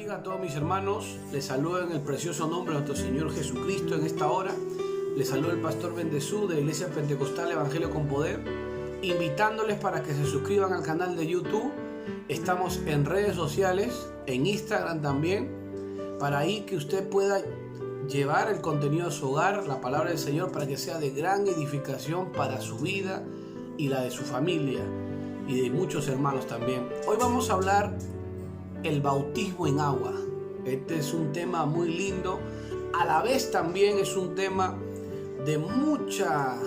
bendiga a todos mis hermanos. Les saludo en el precioso nombre de nuestro Señor Jesucristo en esta hora. Les saluda el pastor Bendezú de la Iglesia Pentecostal Evangelio con Poder, invitándoles para que se suscriban al canal de YouTube. Estamos en redes sociales, en Instagram también, para ahí que usted pueda llevar el contenido a su hogar, la palabra del Señor, para que sea de gran edificación para su vida y la de su familia y de muchos hermanos también. Hoy vamos a hablar el bautismo en agua. Este es un tema muy lindo, a la vez también es un tema de mucha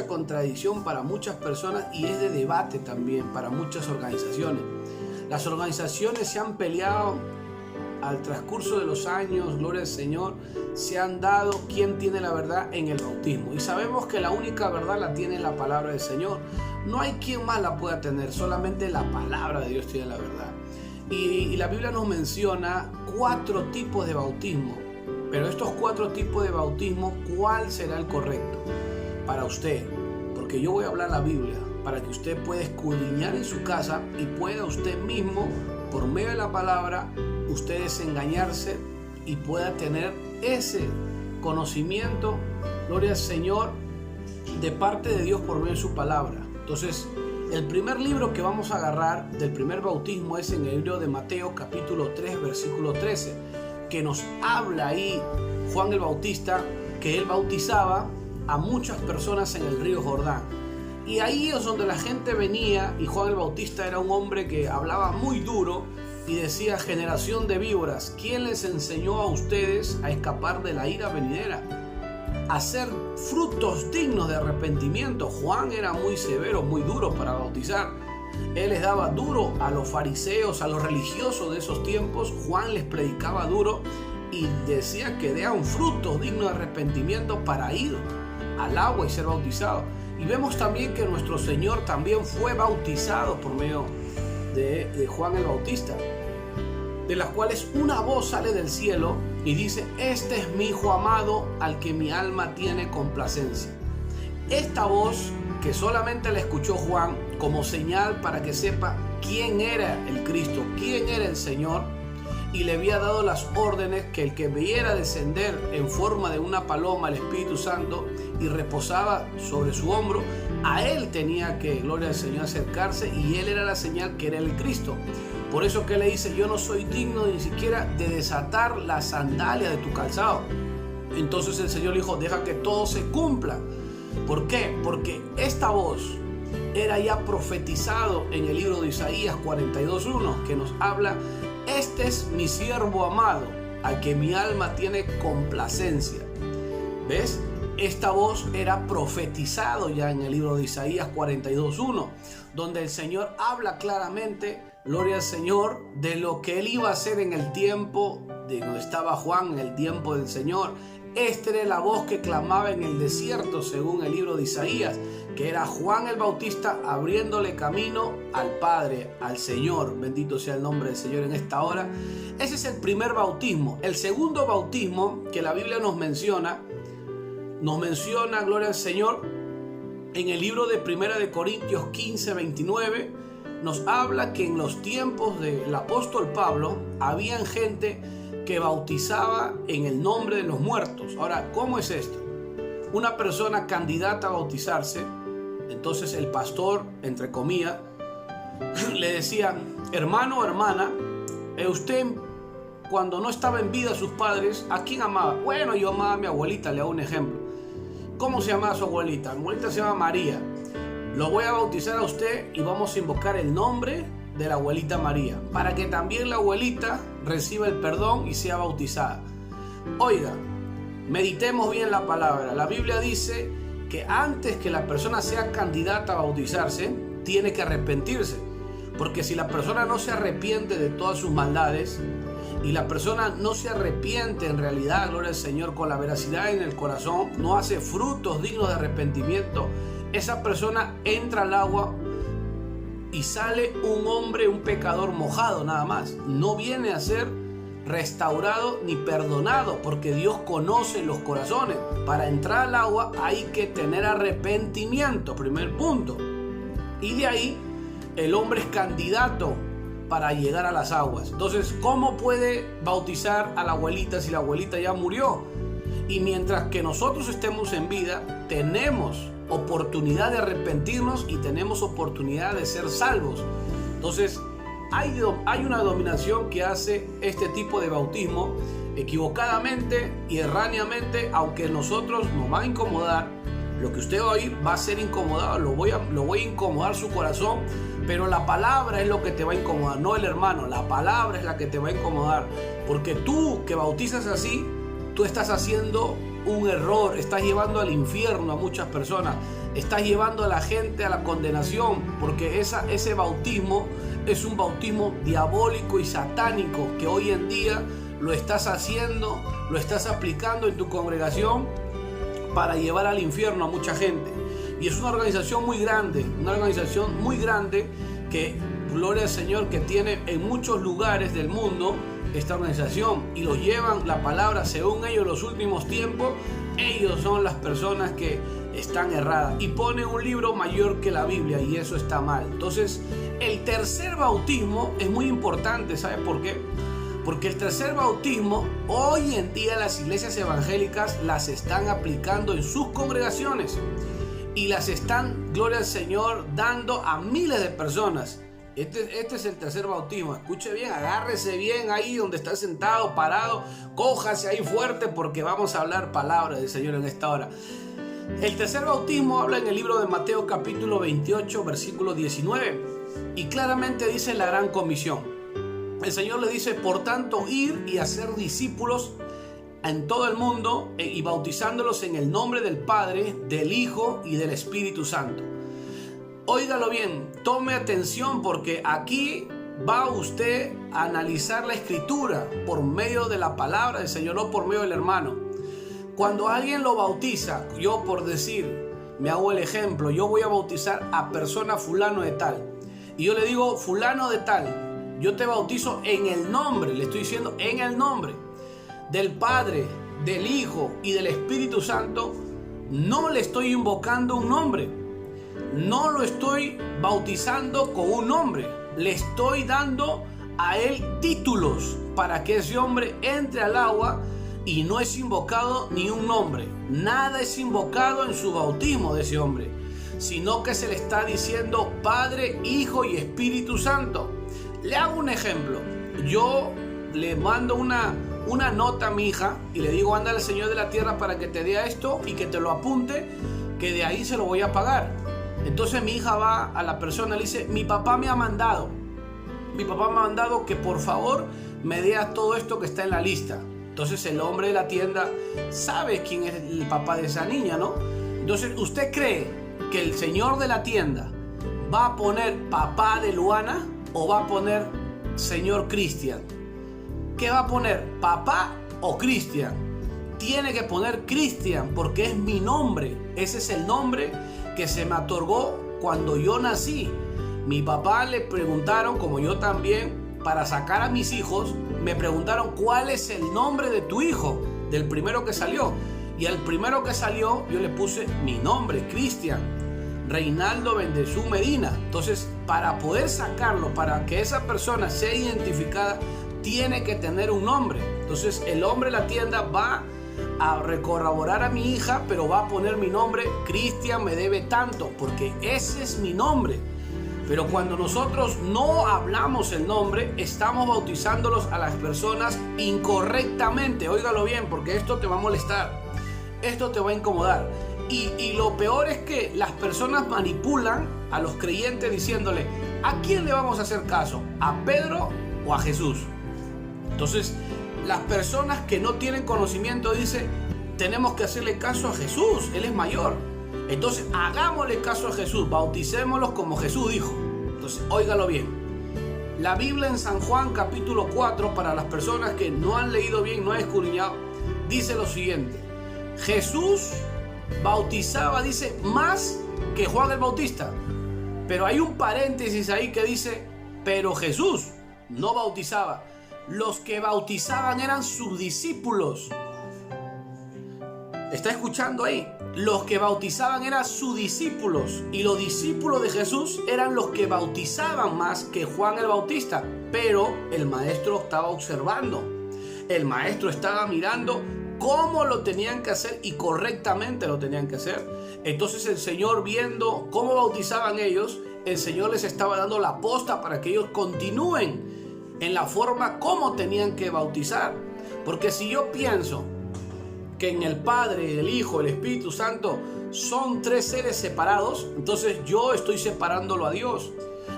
contradicción para muchas personas y es de debate también para muchas organizaciones. Las organizaciones se han peleado al transcurso de los años, gloria al Señor, se han dado quién tiene la verdad en el bautismo. Y sabemos que la única verdad la tiene la palabra del Señor. No hay quien más la pueda tener, solamente la palabra de Dios tiene la verdad. Y la Biblia nos menciona 4 tipos de bautismo. Pero estos 4 tipos de bautismo, ¿cuál será el correcto para usted? Porque yo voy a hablar la Biblia para que usted pueda escudriñar en su casa y pueda usted mismo, por medio de la palabra, usted desengañarse y pueda tener ese conocimiento, gloria al Señor, de parte de Dios por medio de su palabra. Entonces, el primer libro que vamos a agarrar del primer bautismo es en el libro de Mateo capítulo 3 versículo 13, que nos habla ahí Juan el Bautista, que él bautizaba a muchas personas en el río Jordán. Y ahí es donde la gente venía, y Juan el Bautista era un hombre que hablaba muy duro y decía: generación de víboras, ¿quién les enseñó a ustedes a escapar de la ira venidera? A hacer frutos dignos de arrepentimiento. Juan era muy severo, muy duro para bautizar. Él les daba duro a los fariseos, a los religiosos de esos tiempos. Juan les predicaba duro y decía que dean frutos dignos de arrepentimiento para ir al agua y ser bautizado. Y vemos también que nuestro Señor también fue bautizado por medio de Juan el Bautista, de las cuales una voz sale del cielo y dice: este es mi Hijo amado, al que mi alma tiene complacencia. Esta voz, que solamente la escuchó Juan como señal para que sepa quién era el Cristo, quién era el Señor, y le había dado las órdenes que el que viera descender en forma de una paloma el Espíritu Santo y reposaba sobre su hombro, a él tenía que, gloria al Señor, acercarse, y él era la señal que era el Cristo. Por eso que le dice: yo no soy digno ni siquiera de desatar la sandalia de tu calzado. Entonces el Señor le dijo: deja que todo se cumpla. ¿Por qué? Porque esta voz era ya profetizado en el libro de Isaías 42:1, que nos habla: este es mi siervo amado, al que mi alma tiene complacencia. ¿Ves? Esta voz era profetizado ya en el libro de Isaías 42:1, donde el Señor habla claramente, gloria al Señor, de lo que él iba a hacer en el tiempo de donde estaba Juan, en el tiempo del Señor. Esta era la voz que clamaba en el desierto, según el libro de Isaías, que era Juan el Bautista abriéndole camino al Padre, al Señor. Bendito sea el nombre del Señor en esta hora. Ese es el primer bautismo. El segundo bautismo que la Biblia nos menciona, gloria al Señor, en el libro de 1 de Corintios 15:29, nos habla que en los tiempos del apóstol Pablo habían gente que bautizaba en el nombre de los muertos. Ahora, ¿cómo es esto? Una persona candidata a bautizarse, entonces el pastor, entre comillas, le decía: hermano o hermana, usted cuando no estaba en vida sus padres, ¿a quién amaba? Bueno, yo amaba a mi abuelita, le hago un ejemplo. ¿Cómo se llamaba su abuelita? Mi abuelita se llama María. Lo voy a bautizar a usted y vamos a invocar el nombre de la abuelita María, para que también la abuelita reciba el perdón y sea bautizada. Oiga, meditemos bien la palabra. La Biblia dice que antes que la persona sea candidata a bautizarse, tiene que arrepentirse. Porque si la persona no se arrepiente de todas sus maldades, y la persona no se arrepiente en realidad, gloria al Señor, con la veracidad en el corazón, no hace frutos dignos de arrepentimiento, esa persona entra al agua y sale un hombre, un pecador mojado nada más. No viene a ser restaurado ni perdonado, porque Dios conoce los corazones. Para entrar al agua hay que tener arrepentimiento, primer punto. Y de ahí el hombre es candidato para llegar a las aguas. Entonces, ¿cómo puede bautizar a la abuelita si la abuelita ya murió? Y mientras que nosotros estemos en vida, tenemos oportunidad de arrepentirnos y tenemos oportunidad de ser salvos. Entonces, hay una denominación que hace este tipo de bautismo equivocadamente y erróneamente, aunque a nosotros nos va a incomodar. Lo que usted va a oír va a ser incomodado, lo voy a incomodar su corazón, pero la palabra es lo que te va a incomodar, no el hermano. La palabra es la que te va a incomodar, porque tú que bautizas así, tú estás haciendo un error, estás llevando al infierno a muchas personas, estás llevando a la gente a la condenación, porque ese bautismo es un bautismo diabólico y satánico que hoy en día lo estás haciendo, lo estás aplicando en tu congregación para llevar al infierno a mucha gente. Y es una organización muy grande que, gloria al Señor, que tiene en muchos lugares del mundo esta organización, y los llevan la palabra según ellos los últimos tiempos. Ellos son las personas que están erradas y ponen un libro mayor que la Biblia, y eso está mal. Entonces, el tercer bautismo es muy importante. ¿Sabe por qué? Porque el tercer bautismo hoy en día las iglesias evangélicas las están aplicando en sus congregaciones y las están, gloria al Señor, dando a miles de personas. Este es el tercer bautismo. Escuche bien, agárrese bien ahí donde está sentado, parado, cójase ahí fuerte, porque vamos a hablar palabra del Señor en esta hora. El tercer bautismo habla en el libro de Mateo capítulo 28 versículo 19, y claramente dice la gran comisión. El Señor le dice: por tanto, ir y hacer discípulos en todo el mundo y bautizándolos en el nombre del Padre, del Hijo y del Espíritu Santo. Óigalo bien, tome atención, porque aquí va usted a analizar la Escritura por medio de la palabra del Señor, no por medio del hermano. Cuando alguien lo bautiza, yo por decir, me hago el ejemplo, yo voy a bautizar a persona fulano de tal, y yo le digo: fulano de tal, yo te bautizo en el nombre, le estoy diciendo en el nombre del Padre, del Hijo y del Espíritu Santo. No le estoy invocando un nombre, no lo estoy bautizando con un nombre, le estoy dando a él títulos para que ese hombre entre al agua, y no es invocado ni un nombre, nada es invocado en su bautismo de ese hombre, sino que se le está diciendo Padre, Hijo y Espíritu Santo. Le hago un ejemplo. Yo le mando una nota a mi hija y le digo: anda al Señor de la tierra para que te dé esto y que te lo apunte, que de ahí se lo voy a pagar. Entonces mi hija va a la persona y le dice: mi papá me ha mandado que por favor me dé todo esto que está en la lista. Entonces el hombre de la tienda sabe quién es el papá de esa niña, ¿no? Entonces, ¿usted cree que el señor de la tienda va a poner papá de Luana o va a poner señor Cristian? ¿Qué va a poner? ¿Papá o Cristian? Tiene que poner Cristian, porque es mi nombre. Ese es el nombre que se me otorgó cuando yo nací. Mi papá le preguntaron, como yo también, para sacar a mis hijos, me preguntaron: ¿cuál es el nombre de tu hijo? Del primero que salió. Y al primero que salió yo le puse mi nombre, Cristian Reinaldo Bendezú Medina. Entonces, para poder sacarlo, para que esa persona sea identificada, tiene que tener un nombre. Entonces el hombre de la tienda va a recorroborar a mi hija, pero va a poner mi nombre: Cristian me debe tanto, porque ese es mi nombre. Pero cuando nosotros no hablamos el nombre, estamos bautizándolos a las personas incorrectamente. Óigalo bien, porque esto te va a molestar, esto te va a incomodar. Y lo peor es que las personas manipulan a los creyentes diciéndole: ¿a quién le vamos a hacer caso? ¿A Pedro o a Jesús? Entonces, las personas que no tienen conocimiento dicen: tenemos que hacerle caso a Jesús, Él es mayor. Entonces, hagámosle caso a Jesús, bauticémoslos como Jesús dijo. Entonces, óigalo bien. La Biblia en San Juan capítulo 4, para las personas que no han leído bien, no han escudriñado, dice lo siguiente: Jesús bautizaba, dice, más que Juan el Bautista. Pero hay un paréntesis ahí que dice: pero Jesús no bautizaba. Los que bautizaban eran sus discípulos. ¿Está escuchando ahí? Los que bautizaban eran sus discípulos, y los discípulos de Jesús eran los que bautizaban más que Juan el Bautista. Pero el maestro estaba observando, el maestro estaba mirando cómo lo tenían que hacer y correctamente lo tenían que hacer. Entonces el Señor, viendo cómo bautizaban ellos, el Señor les estaba dando la posta para que ellos continúen en la forma como tenían que bautizar. Porque si yo pienso que en el Padre, el Hijo, el Espíritu Santo son tres seres separados, entonces yo estoy separándolo a Dios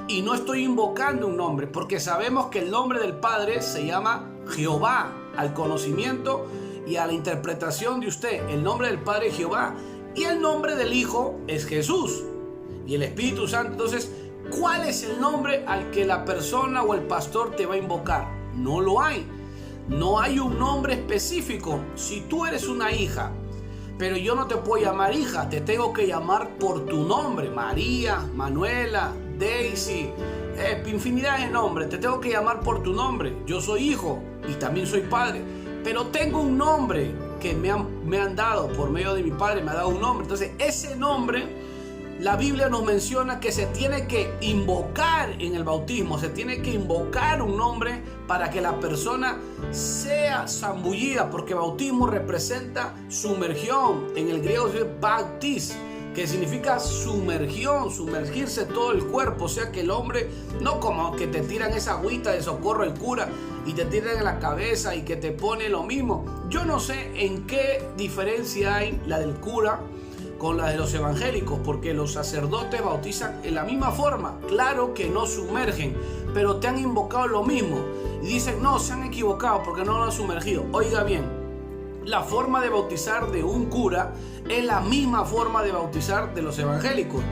y no estoy invocando un nombre, porque sabemos que el nombre del Padre se llama Jehová, al conocimiento y a la interpretación de usted. El nombre del Padre es Jehová y el nombre del Hijo es Jesús y el Espíritu Santo. Entonces, ¿cuál es el nombre al que la persona o el pastor te va a invocar? No lo hay. No hay un nombre específico. Si tú eres una hija, pero yo no te puedo llamar hija, te tengo que llamar por tu nombre. María, Manuela, Daisy, infinidad de nombres. Te tengo que llamar por tu nombre. Yo soy hijo y también soy padre, pero tengo un nombre que me han dado por medio de mi padre. Me ha dado un nombre. Entonces ese nombre, la Biblia nos menciona que se tiene que invocar en el bautismo, se tiene que invocar un nombre para que la persona sea zambullida, porque bautismo representa sumergión. En el griego es bautis, que significa sumergión, sumergirse todo el cuerpo. O sea que el hombre, no como que te tiran esa agüita de socorro el cura y te tiran en la cabeza y que te pone lo mismo. Yo no sé en qué diferencia hay la del cura con la de los evangélicos, porque los sacerdotes bautizan en la misma forma. Claro que no sumergen, pero te han invocado lo mismo y dicen no, se han equivocado porque no lo han sumergido. Oiga bien, la forma de bautizar de un cura es la misma forma de bautizar de los evangélicos,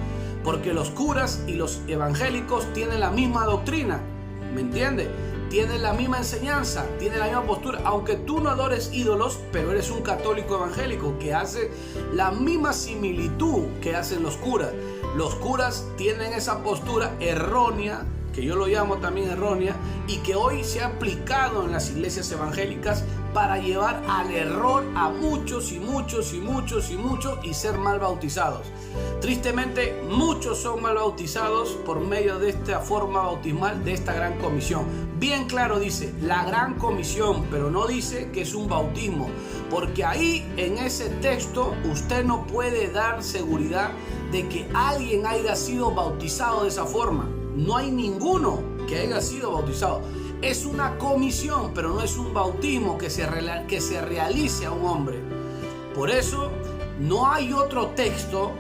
porque los curas y los evangélicos tienen la misma doctrina, ¿me entiendes? Tienen la misma enseñanza, tienen la misma postura, aunque tú no adores ídolos, pero eres un católico evangélico que hace la misma similitud que hacen los curas. Los curas tienen esa postura errónea, que yo lo llamo también errónea, y que hoy se ha aplicado en las iglesias evangélicas para llevar al error a muchos y ser mal bautizados. Tristemente, muchos son mal bautizados por medio de esta forma bautismal de esta gran comisión. Bien claro dice, la gran comisión, pero no dice que es un bautismo, porque ahí en ese texto usted no puede dar seguridad de que alguien haya sido bautizado de esa forma. No hay ninguno que haya sido bautizado. Es una comisión, pero no es un bautismo que se realice a un hombre. Por eso no hay otro texto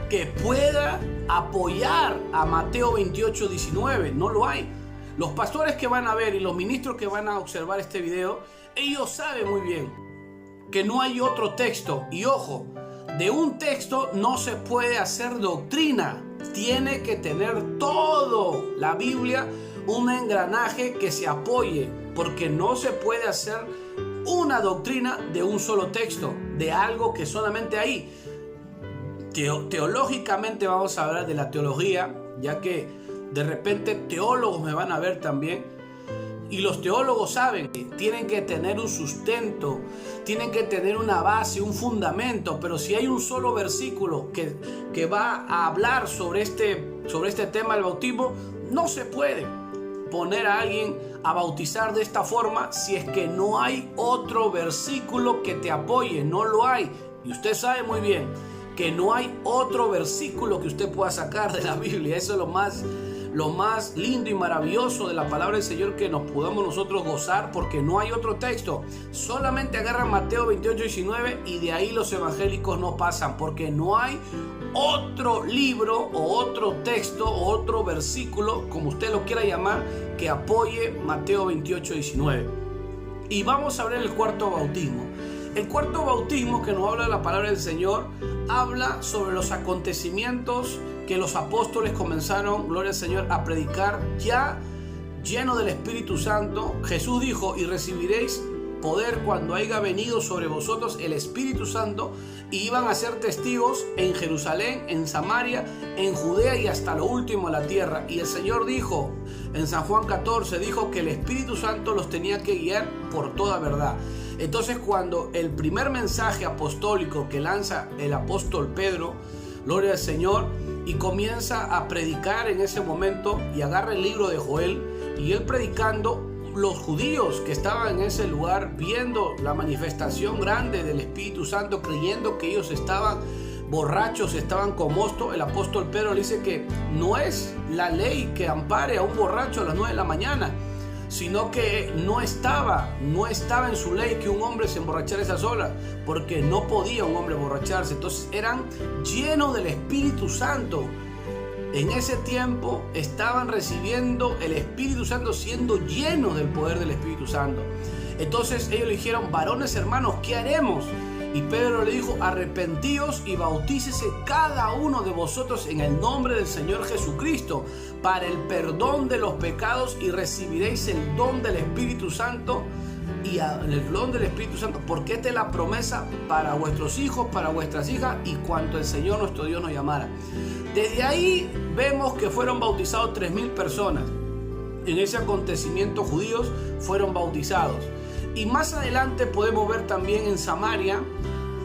que pueda apoyar a Mateo 28:19. No lo hay. Los pastores que van a ver y los ministros que van a observar este video, ellos saben muy bien que no hay otro texto. Y ojo, de un texto no se puede hacer doctrina. Tiene que tener todo la Biblia un engranaje que se apoye, porque no se puede hacer una doctrina de un solo texto, de algo que solamente hay. Teológicamente vamos a hablar de la teología, ya que de repente teólogos me van a ver también, y los teólogos saben que tienen que tener un sustento, tienen que tener una base, un fundamento. Pero si hay un solo versículo que va a hablar sobre este tema del bautismo, no se puede poner a alguien a bautizar de esta forma si es que no hay otro versículo que te apoye. No lo hay, y usted sabe muy bien que no hay otro versículo que usted pueda sacar de la Biblia. Eso es lo más lindo y maravilloso de la palabra del Señor, que nos podamos nosotros gozar, porque no hay otro texto. Solamente agarran Mateo 28:19 y de ahí los evangélicos no pasan, porque no hay otro libro o otro texto o otro versículo, como usted lo quiera llamar, que apoye Mateo 28:19. Y vamos a ver el cuarto bautismo. El cuarto bautismo que nos habla de la palabra del Señor habla sobre los acontecimientos que los apóstoles comenzaron, gloria al Señor, a predicar ya lleno del Espíritu Santo. Jesús dijo: y recibiréis poder cuando haya venido sobre vosotros el Espíritu Santo, y iban a ser testigos en Jerusalén, en Samaria, en Judea y hasta lo último de la tierra. Y el Señor dijo en San Juan 14, dijo que el Espíritu Santo los tenía que guiar por toda verdad. Entonces, cuando el primer mensaje apostólico que lanza el apóstol Pedro, gloria al Señor, y comienza a predicar en ese momento, y agarra el libro de Joel, y él predicando, los judíos que estaban en ese lugar viendo la manifestación grande del Espíritu Santo, creyendo que ellos estaban borrachos, estaban con mosto, el apóstol Pedro le dice que no es la ley que ampare a un borracho a las 9 de la mañana, sino que no estaba en su ley que un hombre se emborrachara a esas horas, porque no podía un hombre emborracharse. Entonces eran llenos del Espíritu Santo. En ese tiempo estaban recibiendo el Espíritu Santo, siendo llenos del poder del Espíritu Santo. Entonces ellos le dijeron: varones hermanos, ¿qué haremos? Y Pedro le dijo: arrepentíos y bautícese cada uno de vosotros en el nombre del Señor Jesucristo para el perdón de los pecados, y recibiréis el don del Espíritu Santo. Y el don del Espíritu Santo, porque esta es la promesa para vuestros hijos, para vuestras hijas, y cuanto el Señor nuestro Dios nos llamara. Desde ahí vemos que fueron bautizados 3,000 personas. En ese acontecimiento judíos fueron bautizados. Y más adelante podemos ver también en Samaria,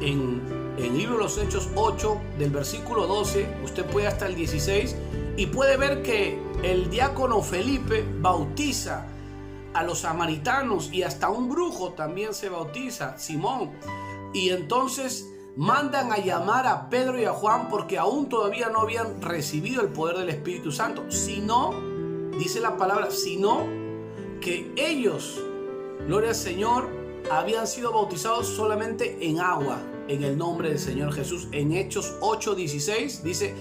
en el libro de los Hechos 8, del versículo 12, usted puede hasta el 16, y puede ver que el diácono Felipe bautiza a los samaritanos, y hasta un brujo también se bautiza, Simón. Y entonces mandan a llamar a Pedro y a Juan, porque aún todavía no habían recibido el poder del Espíritu Santo, sino, dice la palabra, sino que ellos, gloria al Señor, habían sido bautizados solamente en agua, en el nombre del Señor Jesús. En Hechos 8:16 dice: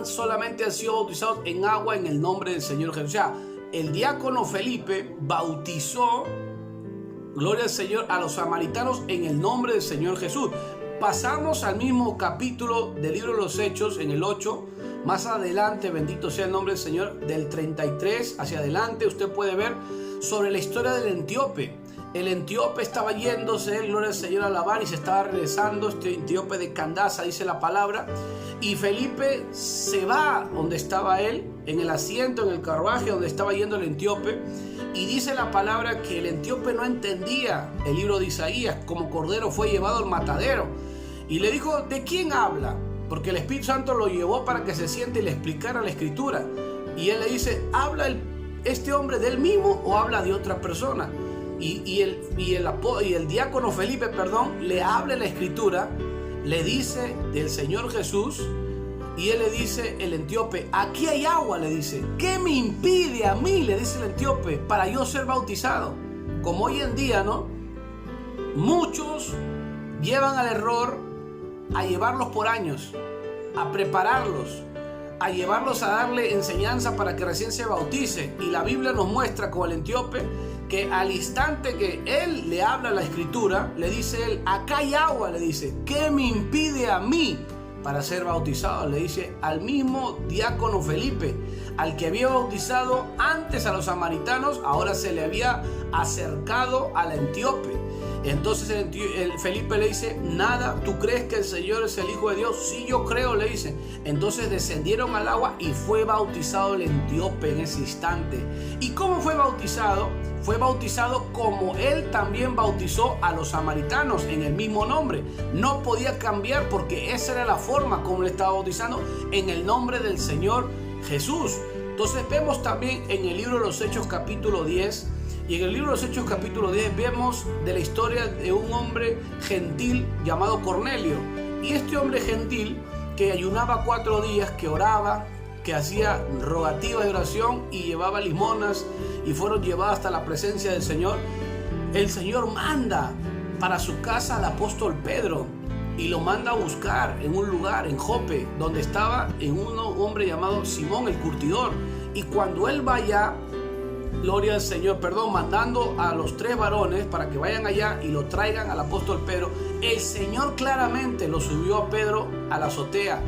solamente han sido bautizados en agua en el nombre del Señor Jesús. O sea, el diácono Felipe bautizó, gloria al Señor, a los samaritanos en el nombre del Señor Jesús. Pasamos al mismo capítulo del libro de los Hechos, en el 8, más adelante, bendito sea el nombre del Señor, del 33 hacia adelante, usted puede ver sobre la historia del etíope. El etíope estaba yéndose, gloria al Señor, a alabar, y se estaba regresando, este etíope de Candaza, dice la palabra, y Felipe se va donde estaba él, en el asiento, en el carruaje donde estaba yendo el etíope, y dice la palabra que el etíope no entendía el libro de Isaías: como cordero fue llevado al matadero. Y le dijo: ¿de quién habla? Porque el Espíritu Santo lo llevó para que se siente y le explicara la escritura. Y él le dice: ¿habla este hombre de él mismo o habla de otra persona? Y el diácono Felipe, le habla la escritura, le dice del Señor Jesús, y él le dice, el etíope: aquí hay agua, le dice. ¿Qué me impide a mí, le dice el etíope, para yo ser bautizado? Como hoy en día, ¿no? Muchos llevan al error a llevarlos por años, a prepararlos, a llevarlos a darle enseñanza para que recién se bautice. Y la Biblia nos muestra con el etíope que al instante que él le habla la escritura, le dice él: acá hay agua, le dice. ¿Qué me impide a mí para ser bautizado? Le dice al mismo diácono Felipe, al que había bautizado antes a los samaritanos, ahora se le había acercado al etíope. Entonces el Felipe le dice: nada, ¿tú crees que el Señor es el Hijo de Dios? Sí, yo creo, le dice. Entonces descendieron al agua y fue bautizado el etíope en ese instante. ¿Y cómo fue bautizado? Fue bautizado como él también bautizó a los samaritanos, en el mismo nombre. No podía cambiar, porque esa era la forma como le estaba bautizando, en el nombre del Señor Jesús. Entonces vemos también en el libro de los Hechos capítulo 10, y en el libro de los Hechos capítulo 10 vemos de la historia de un hombre gentil llamado Cornelio. Y este hombre gentil, que ayunaba 4 días, que oraba, que hacía rogativas de oración y llevaba limonas, y fueron llevadas hasta la presencia del Señor, el Señor manda para su casa al apóstol Pedro, y lo manda a buscar en un lugar, en Jope, donde estaba un hombre llamado Simón el curtidor. Y cuando él va allá, gloria al Señor, mandando a los 3 varones para que vayan allá y lo traigan al apóstol Pedro, el Señor claramente lo subió a Pedro a la azotea.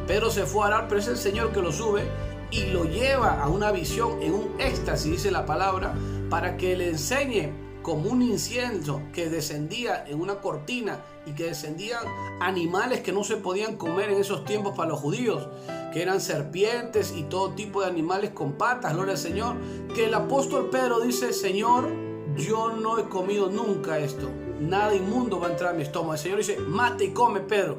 Pedro se fue a orar, pero es el Señor que lo sube y lo lleva a una visión, en un éxtasis, dice la palabra, para que le enseñe como un incienso que descendía en una cortina, y que descendían animales que no se podían comer en esos tiempos para los judíos, que eran serpientes y todo tipo de animales con patas, gloria al Señor, que el apóstol Pedro dice: Señor, yo no he comido nunca esto. nada inmundo va a entrar a mi estómago. El Señor dice, mate y come, Pedro.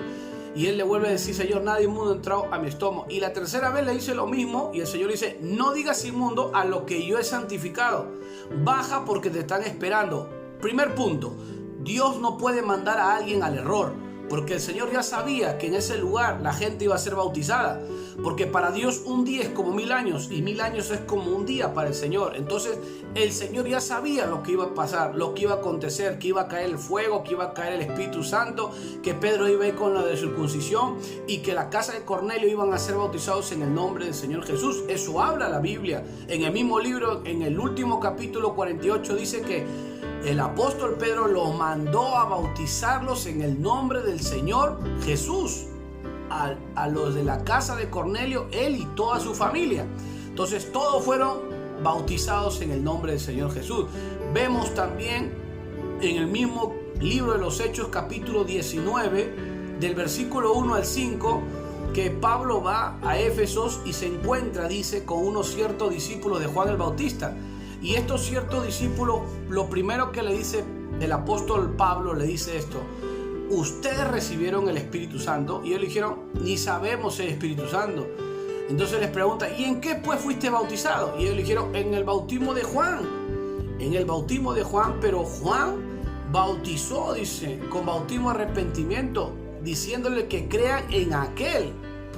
Y él le vuelve a decir, Señor, nada inmundo ha entrado a mi estómago. Y la tercera vez le dice lo mismo y el Señor dice, no digas inmundo a lo que yo he santificado. Baja porque te están esperando. Primer punto, Dios no puede mandar a alguien al error, porque el Señor ya sabía que en ese lugar la gente iba a ser bautizada, porque para Dios un día es como 1000 años y 1000 años es como un día para el Señor. Entonces el Señor ya sabía lo que iba a pasar, lo que iba a acontecer, que iba a caer el fuego, que iba a caer el Espíritu Santo, que Pedro iba a ir con la de circuncisión y que la casa de Cornelio iban a ser bautizados en el nombre del Señor Jesús. Eso habla la Biblia. En el mismo libro, en el último capítulo 48, dice que el apóstol Pedro los mandó a bautizarlos en el nombre del Señor Jesús. A los de la casa de Cornelio, él y toda su familia. Entonces todos fueron bautizados en el nombre del Señor Jesús. Vemos también en el mismo libro de los Hechos, capítulo 19, del versículo 1 al 5, que Pablo va a Éfesos y se encuentra, dice, con unos ciertos discípulos de Juan el Bautista. Y estos ciertos discípulos, lo primero que le dice el apóstol Pablo, le dice esto: ustedes recibieron el Espíritu Santo. Y ellos le dijeron, ni sabemos el Espíritu Santo. Entonces les pregunta, ¿y en qué pues fuiste bautizado? Y ellos le dijeron, en el bautismo de Juan. En el bautismo de Juan, pero Juan bautizó, dice, con bautismo de arrepentimiento, diciéndole que crean en aquel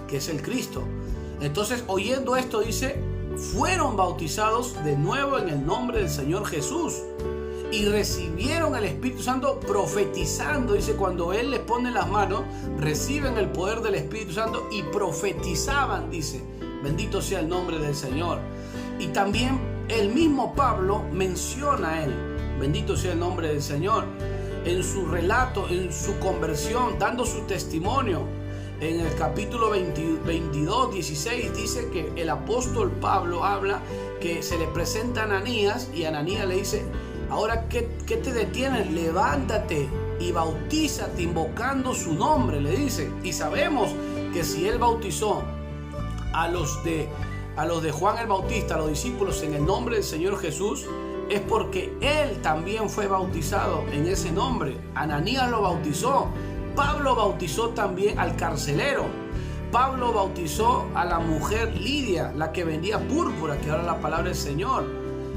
que es el Cristo. Entonces, oyendo esto, dice, fueron bautizados de nuevo en el nombre del Señor Jesús. Y recibieron el Espíritu Santo profetizando. Dice, cuando Él les pone las manos, reciben el poder del Espíritu Santo y profetizaban, dice. Bendito sea el nombre del Señor. Y también el mismo Pablo menciona a Él. Bendito sea el nombre del Señor. En su relato, en su conversión, dando su testimonio. En el capítulo 22, 16, dice que el apóstol Pablo habla que se le presenta a Ananías y Ananías le dice, ahora, ¿qué te detiene? Levántate y bautízate invocando su nombre, le dice. Y sabemos que si él bautizó a los de Juan el Bautista, a los discípulos, en el nombre del Señor Jesús, es porque él también fue bautizado en ese nombre. Ananías lo bautizó. Pablo bautizó también al carcelero. Pablo bautizó a la mujer Lidia, la que vendía púrpura, que ahora la palabra del Señor.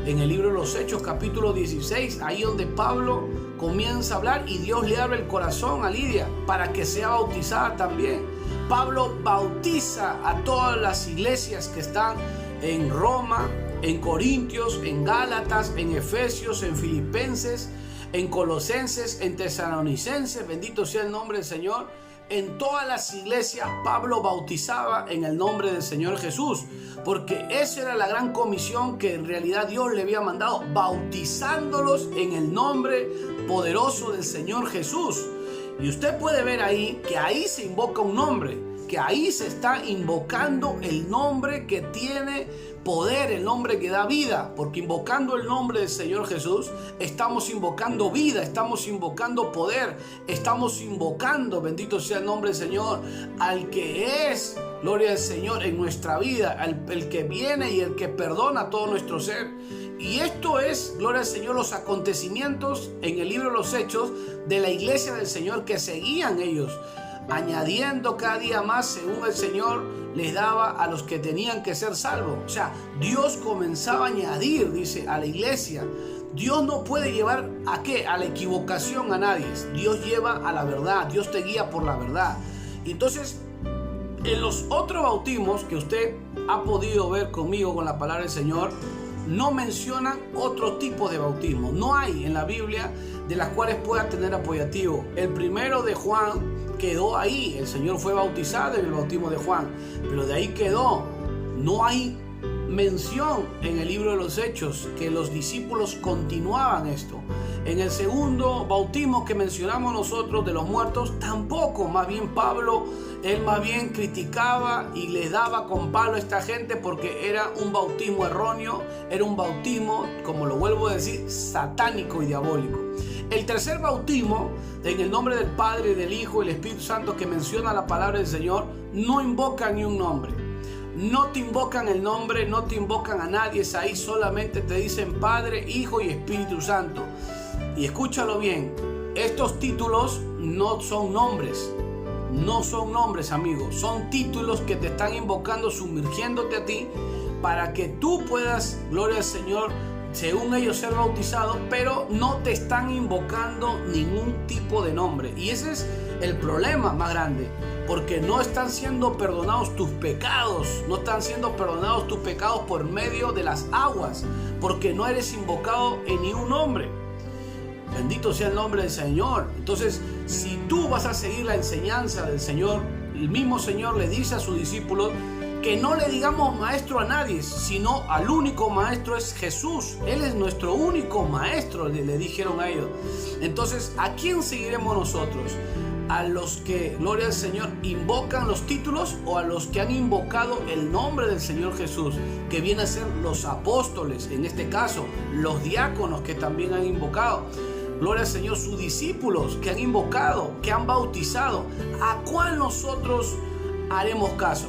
En el libro de los Hechos, capítulo 16, ahí donde Pablo comienza a hablar y Dios le abre el corazón a Lidia para que sea bautizada también. Pablo bautiza a todas las iglesias que están en Roma, en Corintios, en Gálatas, en Efesios, en Filipenses, en Colosenses, en Tesalonicenses. Bendito sea el nombre del Señor. En todas las iglesias Pablo bautizaba en el nombre del Señor Jesús, porque esa era la gran comisión que en realidad Dios le había mandado, bautizándolos en el nombre poderoso del Señor Jesús. Y usted puede ver ahí que ahí se invoca un nombre, que ahí se está invocando el nombre que tiene poder, el nombre que da vida, porque invocando el nombre del Señor Jesús estamos invocando vida, estamos invocando poder, estamos invocando, bendito sea el nombre del Señor, al que es, gloria al Señor, en nuestra vida, el que viene y el que perdona todo nuestro ser. Y esto es, gloria al Señor, los acontecimientos en el libro de los Hechos de la iglesia del Señor que seguían ellos, añadiendo cada día más según el Señor les daba a los que tenían que ser salvos. O sea, Dios comenzaba a añadir, dice, a la iglesia. Dios no puede llevar ¿a qué? A la equivocación a nadie. Dios lleva a la verdad, Dios te guía por la verdad. Entonces, en los otros bautismos que usted ha podido ver conmigo con la palabra del Señor, no mencionan otro tipo de bautismo. No hay en la Biblia de las cuales pueda tener apoyativo. El primero de Juan quedó ahí. El Señor fue bautizado en el bautismo de Juan, pero de ahí quedó. No hay mención en el libro de los Hechos que los discípulos continuaban esto. En el segundo bautismo que mencionamos nosotros de los muertos, tampoco. Más bien Pablo, él más bien criticaba y le daba con palo a esta gente porque era un bautismo erróneo, era un bautismo, como lo vuelvo a decir, satánico y diabólico. El tercer bautismo, en el nombre del Padre, del Hijo y del Espíritu Santo, que menciona la palabra del Señor, no invoca ni un nombre. No te invocan el nombre, no te invocan a nadie, es ahí solamente te dicen Padre, Hijo y Espíritu Santo. Y escúchalo bien, estos títulos no son nombres. No son nombres, amigos. Son títulos que te están invocando, sumergiéndote a ti para que tú puedas, gloria al Señor, según ellos ser bautizado, pero no te están invocando ningún tipo de nombre. Y ese es el problema más grande, porque no están siendo perdonados tus pecados, no están siendo perdonados tus pecados por medio de las aguas, porque no eres invocado en ningún nombre. Bendito sea el nombre del Señor. Entonces, si tú vas a seguir la enseñanza del Señor, el mismo Señor le dice a sus discípulos que no le digamos maestro a nadie, sino al único maestro es Jesús. Él es nuestro único maestro, le dijeron a ellos. Entonces, ¿a quién seguiremos nosotros? ¿A los que, gloria al Señor, invocan los títulos o a los que han invocado el nombre del Señor Jesús, que viene a ser los apóstoles, en este caso, los diáconos que también han invocado? Gloria al Señor, sus discípulos que han invocado, que han bautizado. ¿A cuál nosotros haremos caso?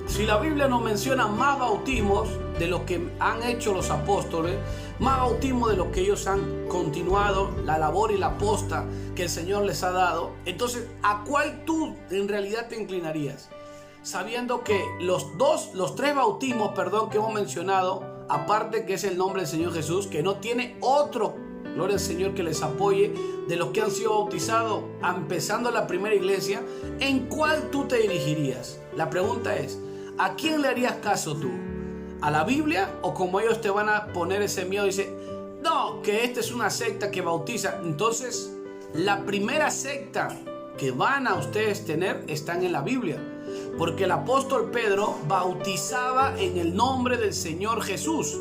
Si la Biblia nos menciona más bautismos de los que han hecho los apóstoles, más bautismos de los que ellos han continuado, la labor y la posta que el Señor les ha dado, entonces, ¿a cuál tú en realidad te inclinarías? Sabiendo que los tres bautismos, que hemos mencionado, aparte que es el nombre del Señor Jesús, que no tiene otro, gloria al Señor, que les apoye, de los que han sido bautizados, empezando la primera iglesia, ¿en cuál tú te dirigirías? La pregunta es, ¿a quién le harías caso tú? ¿A la Biblia? ¿O como ellos te van a poner ese miedo? Dice, no, que esta es una secta que bautiza. Entonces, la primera secta que van a ustedes tener están en la Biblia. Porque el apóstol Pedro bautizaba en el nombre del Señor Jesús.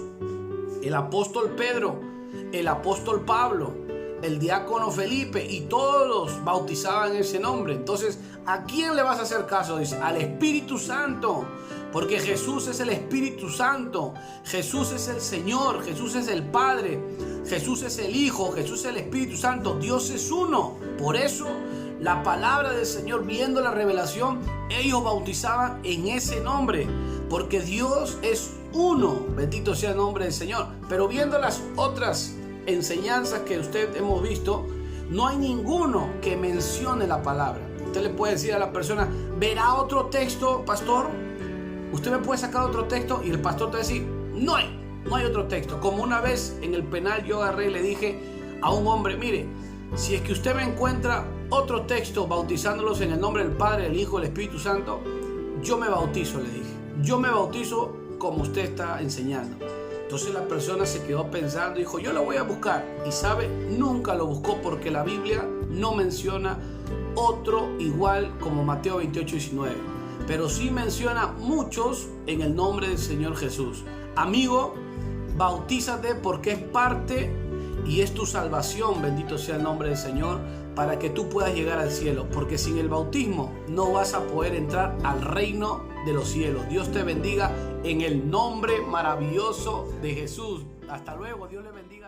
El apóstol Pedro, el apóstol Pablo, el diácono Felipe y todos bautizaban ese nombre. Entonces, ¿a quién le vas a hacer caso? Dice, al Espíritu Santo, porque Jesús es el Espíritu Santo, Jesús es el Señor, Jesús es el Padre, Jesús es el Hijo, Jesús es el Espíritu Santo, Dios es uno. Por eso la palabra del Señor, viendo la revelación, ellos bautizaban en ese nombre, porque Dios es uno, bendito sea el nombre del Señor. Pero viendo las otras enseñanzas que usted hemos visto, no hay ninguno que mencione la palabra. Usted le puede decir a la persona, ¿verá otro texto, pastor? Usted me puede sacar otro texto y el pastor te va a decir, no hay otro texto. Como una vez en el penal yo agarré y le dije a un hombre, mire, si es que usted me encuentra otro texto bautizándolos en el nombre del Padre, del Hijo, del Espíritu Santo, yo me bautizo, le dije. Yo me bautizo como usted está enseñando. Entonces la persona se quedó pensando y dijo, yo lo voy a buscar. Y sabe, nunca lo buscó porque la Biblia no menciona otro igual como Mateo 28:19. Pero sí menciona muchos en el nombre del Señor Jesús. Amigo, bautízate porque es parte y es tu salvación, bendito sea el nombre del Señor, para que tú puedas llegar al cielo. Porque sin el bautismo no vas a poder entrar al reino de los cielos. Dios te bendiga en el nombre maravilloso de Jesús. Hasta luego, Dios le bendiga.